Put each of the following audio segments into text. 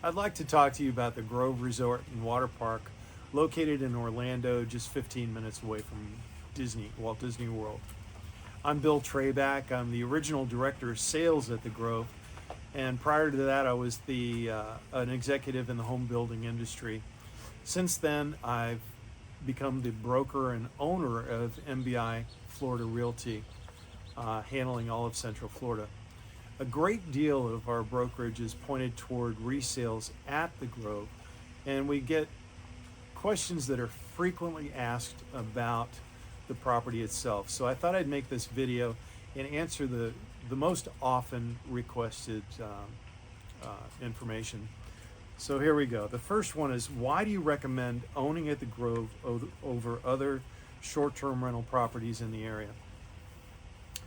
I'd like to talk to you about the Grove Resort and Waterpark, located in Orlando, just 15 minutes away from Walt Disney World. I'm Bill Traback. I'm the original director of sales at the Grove, and prior to that, I was an executive in the home building industry. Since then, I've become the broker and owner of MBI Florida Realty, handling all of Central Florida. A great deal of our brokerage is pointed toward resales at the Grove, and we get questions that are frequently asked about the property itself. So I thought I'd make this video and answer the most often requested information. So here we go. The first one is, why do you recommend owning at the Grove over other short-term rental properties in the area?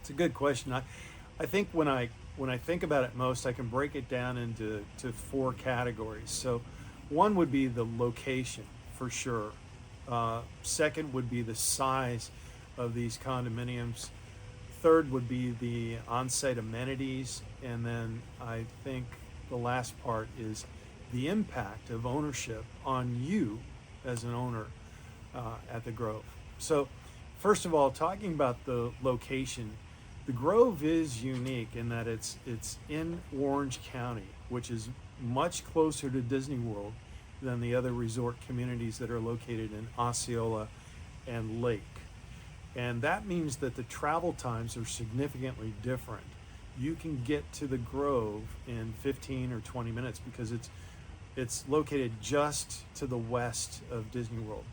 It's a good question. I think when I think about it most, I can break it down into four categories. So one would be the location, for sure. Second would be the size of these condominiums. Third would be the on-site amenities. And then I think the last part is the impact of ownership on you as an owner at the Grove. So first of all, talking about the location, the Grove is unique in that it's in Orange County, which is much closer to Disney World than the other resort communities that are located in Osceola and Lake. And that means that the travel times are significantly different. You can get to the Grove in 15 or 20 minutes because it's located just to the west of Disney World.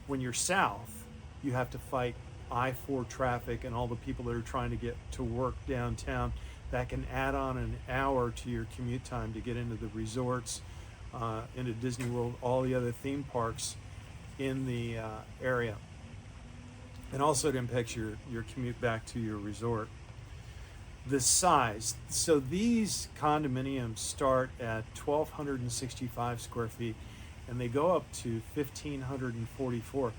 When you're south, you have to fight I-4 traffic and all the people that are trying to get to work downtown. That can add on an hour to your commute time to get into the resorts, into Disney World, all the other theme parks in the area. And also it impacts your commute back to your resort. The size. So these condominiums start at 1,265 square feet and they go up to 1,544.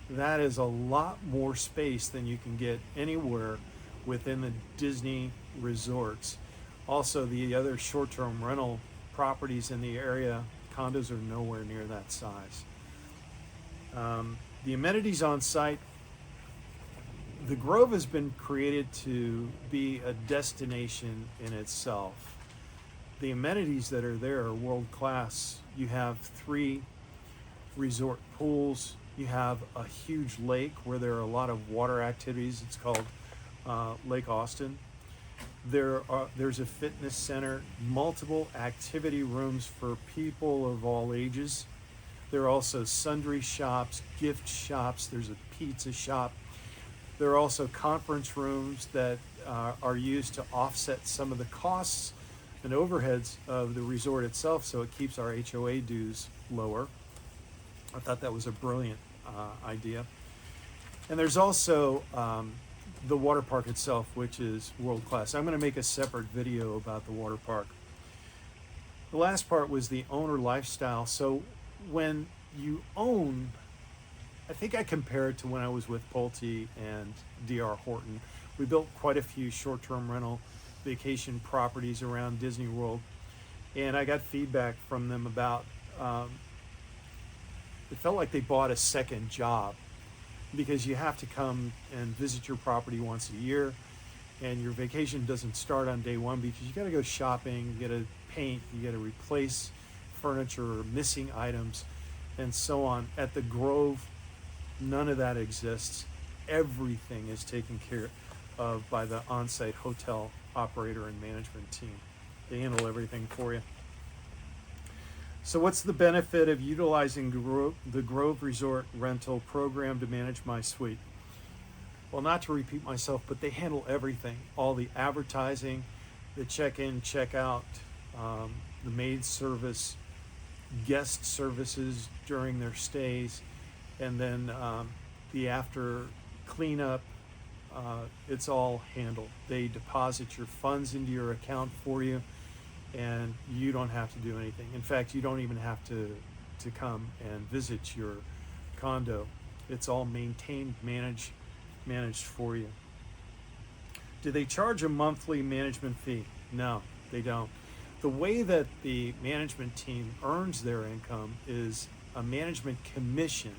That is a lot more space than you can get anywhere within the Disney resorts. Also, the other short-term rental properties in the area, condos are nowhere near that size. The amenities on site, the Grove has been created to be a destination in itself. The amenities that are there are world-class. You have 3 resort pools. You have a huge lake where there are a lot of water activities. It's called Lake Austin. There's a fitness center, multiple activity rooms for people of all ages. There are also sundry shops, gift shops. There's a pizza shop. There are also conference rooms that are used to offset some of the costs and overheads of the resort itself, so it keeps our HOA dues lower. I thought that was a brilliant idea. And there's also the water park itself, which is world class. I'm going to make a separate video about the water park. The last part was the owner lifestyle. So when you own, I think I compare it to when I was with Pulte and D.R. Horton. We built quite a few short-term rental vacation properties around Disney World, and I got feedback from them about it felt like they bought a second job because you have to come and visit your property once a year, and your vacation doesn't start on day one because you got to go shopping, you got to paint, you got to replace furniture or missing items, and so on. At the Grove, none of that exists. Everything is taken care of by the on-site hotel operator and management team. They handle everything for you. So what's the benefit of utilizing the Grove Resort rental program to manage my suite? Well, not to repeat myself, but they handle everything. All the advertising, the check-in, check-out, the maid service, guest services during their stays, and then the after cleanup, it's all handled. They deposit your funds into your account for you, and you don't have to do anything. In fact, you don't even have to come and visit your condo. It's all maintained, managed for you. Do they charge a monthly management fee? No, they don't. The way that the management team earns their income is a management commission,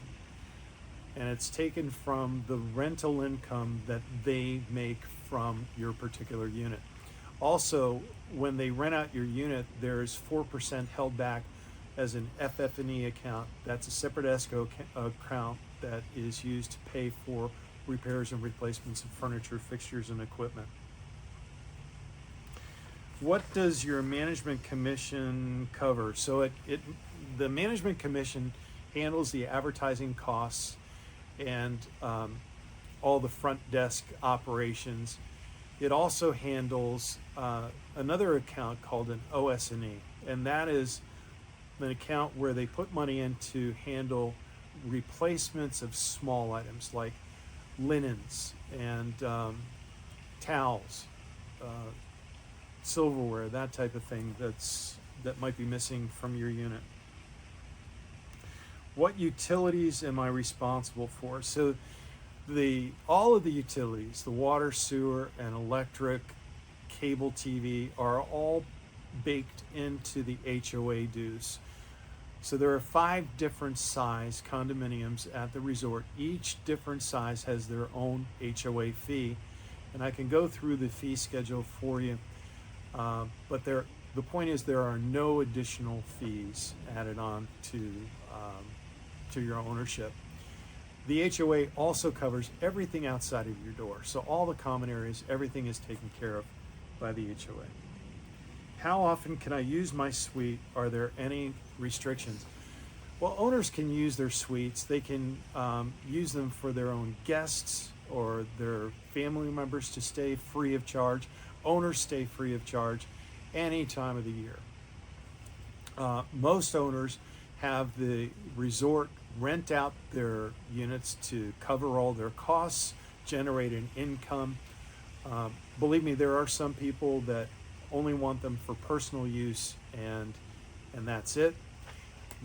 and it's taken from the rental income that they make from your particular unit. Also, when they rent out your unit, there's 4% held back as an FF&E account. That's a separate escrow account that is used to pay for repairs and replacements of furniture, fixtures, and equipment. What does your management commission cover? So the management commission handles the advertising costs and all the front desk operations. It also handles another account called an OS&E, and that is an account where they put money in to handle replacements of small items like linens and towels, silverware, that type of thing that might be missing from your unit. What utilities am I responsible for? So all of the utilities, the water, sewer, and electric, cable TV, are all baked into the HOA dues. So there are 5 different size condominiums at the resort. Each different size has their own HOA fee, and I can go through the fee schedule for you. But the point is there are no additional fees added on to your ownership. The HOA also covers everything outside of your door. So all the common areas, everything is taken care of by the HOA. How often can I use my suite? Are there any restrictions? Well, owners can use their suites. They can use them for their own guests or their family members to stay free of charge. Owners stay free of charge any time of the year. Most owners have the resort rent out their units to cover all their costs, generate an income. Believe me, there are some people that only want them for personal use, and that's it.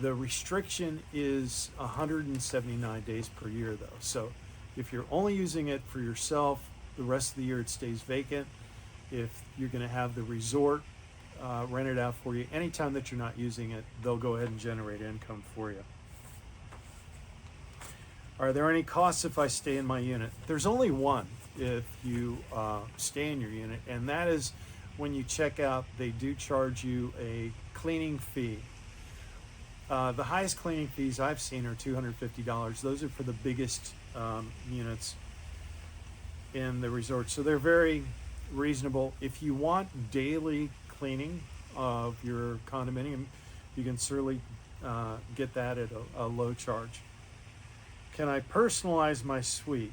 The restriction is 179 days per year, though. So if you're only using it for yourself, the rest of the year it stays vacant. If you're going to have the resort rent it out for you, anytime that you're not using it, they'll go ahead and generate income for you. Are there any costs if I stay in my unit? There's only one if you stay in your unit, and that is when you check out, they do charge you a cleaning fee. The highest cleaning fees I've seen are $250. Those are for the biggest units in the resort. So they're very reasonable. If you want daily cleaning of your condominium, you can certainly get that at a low charge. Can I personalize my suite?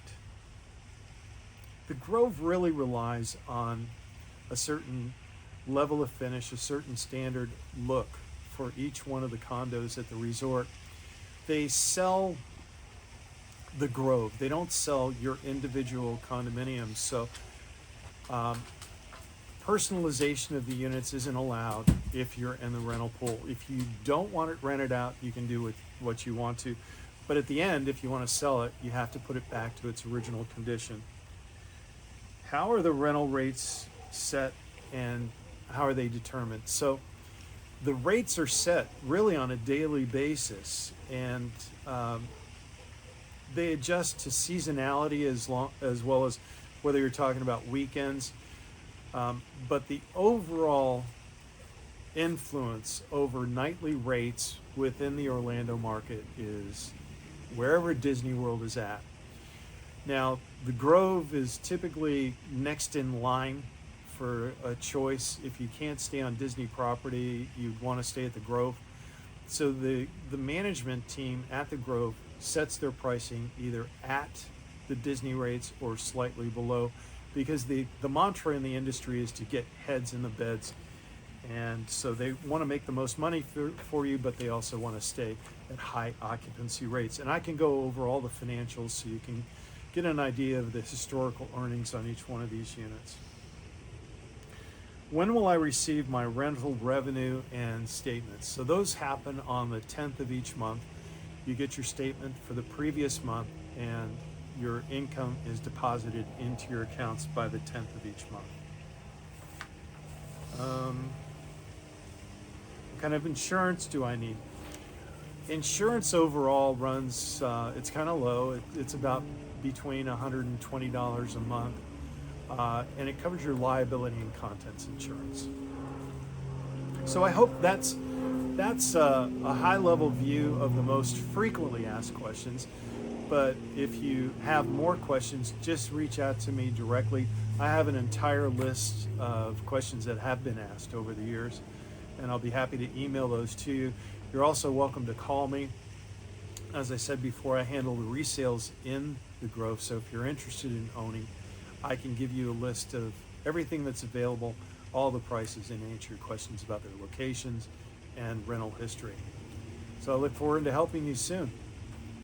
The Grove really relies on a certain level of finish, a certain standard look for each one of the condos at the resort. They sell the Grove. They don't sell your individual condominiums. So personalization of the units isn't allowed if you're in the rental pool. If you don't want it rented out, you can do with what you want to. But at the end, if you want to sell it, you have to put it back to its original condition. How are the rental rates set and how are they determined? So the rates are set really on a daily basis, and they adjust to seasonality as well as whether you're talking about weekends. But the overall influence over nightly rates within the Orlando market is wherever Disney World is at. Now, the Grove is typically next in line for a choice. If you can't stay on Disney property, you want to stay at the Grove. So the management team at the Grove sets their pricing either at the Disney rates or slightly below, because the mantra in the industry is to get heads in the beds. And so they want to make the most money for you, but they also want to stay at high occupancy rates. And I can go over all the financials so you can get an idea of the historical earnings on each one of these units. When will I receive my rental revenue and statements? So those happen on the 10th of each month. You get your statement for the previous month, and your income is deposited into your accounts by the 10th of each month. What kind of insurance do I need? Insurance overall runs, it's kind of low. It's about between $120 a month, and it covers your liability and contents insurance. So I hope that's a high-level view of the most frequently asked questions. But if you have more questions, just reach out to me directly. I have an entire list of questions that have been asked over the years, and I'll be happy to email those to you. You're also welcome to call me. As I said before, I handle the resales in the Grove, so if you're interested in owning, I can give you a list of everything that's available, all the prices, and answer your questions about their locations and rental history. So I look forward to helping you soon.